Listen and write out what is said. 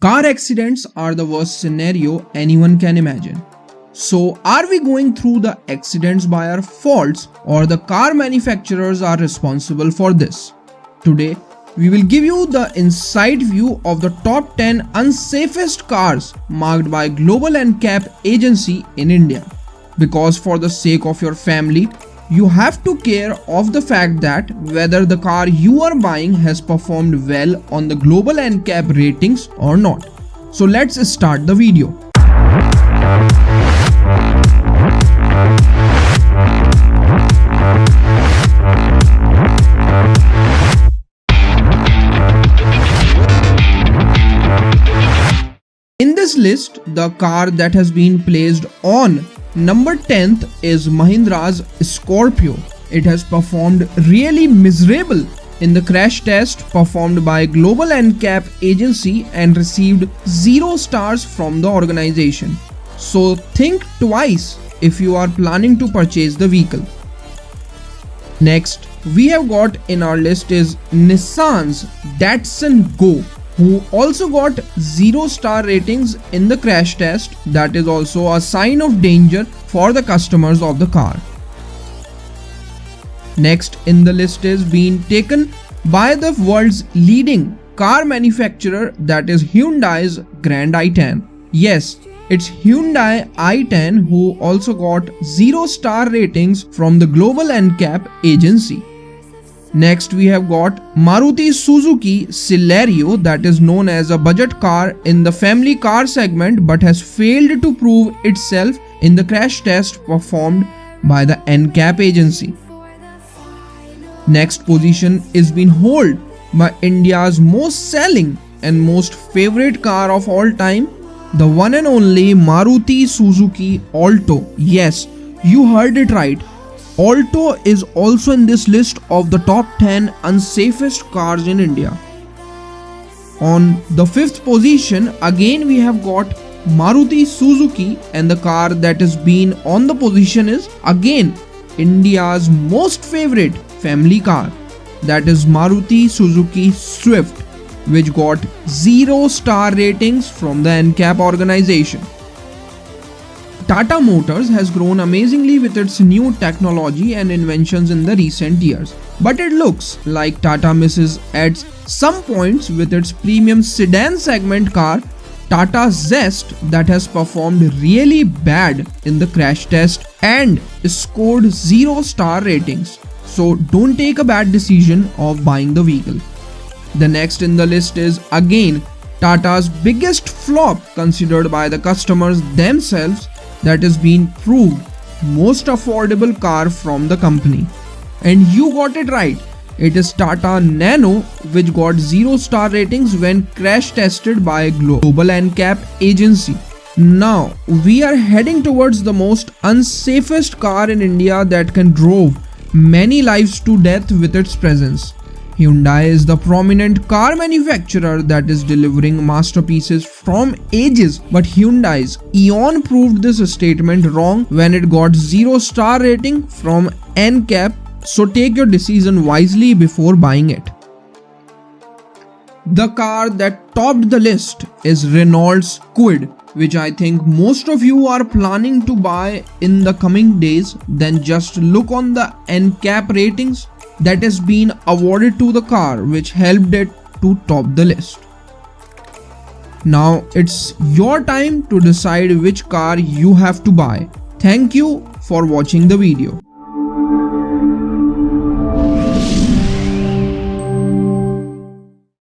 Car accidents are the worst scenario anyone can imagine. So, are we going through the accidents by our faults or the car manufacturers are responsible for this? Today, we will give you the inside view of the top 10 unsafest cars marked by Global NCAP agency in India. Because for the sake of your family, you have to care of the fact that whether the car you are buying has performed well on the Global NCAP ratings or not. So let's start the video. In this list, the car that has been placed on number 10th is Mahindra's Scorpio. It has performed really miserable in the crash test performed by Global NCAP agency and received 0 stars from the organization. So think twice if you are planning to purchase the vehicle. Next, we have got in our list is Nissan's Datsun Go, who also got 0 star ratings in the crash test. That is also a sign of danger for the customers of the car. Next in the list is being taken by the world's leading car manufacturer, that is Hyundai's Grand i10. Yes, it's Hyundai i10 who also got 0 star ratings from the Global NCAP agency. Next we have got Maruti Suzuki Celerio, that is known as a budget car in the family car segment but has failed to prove itself in the crash test performed by the NCAP agency. Next position is being held by India's most selling and most favorite car of all time, the one and only Maruti Suzuki Alto. Yes, you heard it right. Alto is also in this list of the top 10 unsafest cars in India. On the 5th position, again we have got Maruti Suzuki, and the car that has been on the position is again India's most favorite family car, that is Maruti Suzuki Swift, which got 0 star ratings from the NCAP organization. Tata Motors has grown amazingly with its new technology and inventions in the recent years, but it looks like Tata misses at some points with its premium sedan segment car Tata Zest, that has performed really bad in the crash test and scored 0 star ratings. So don't take a bad decision of buying the vehicle. The next in the list is again Tata's biggest flop considered by the customers themselves, that has been proved most affordable car from the company. And you got it right. It is Tata Nano, which got 0 star ratings when crash tested by Global NCAP agency. Now we are heading towards the most unsafest car in India that can drove many lives to death with its presence. Hyundai is the prominent car manufacturer that is delivering masterpieces from ages, but Hyundai's Eon proved this statement wrong when it got 0 star rating from NCAP, so take your decision wisely before buying it. The car that topped the list is Renault's Kwid, which I think most of you are planning to buy in the coming days. Then just look on the NCAP ratings that has been awarded to the car, which helped it to top the list. Now it's your time to decide which car you have to buy. Thank you for watching the video.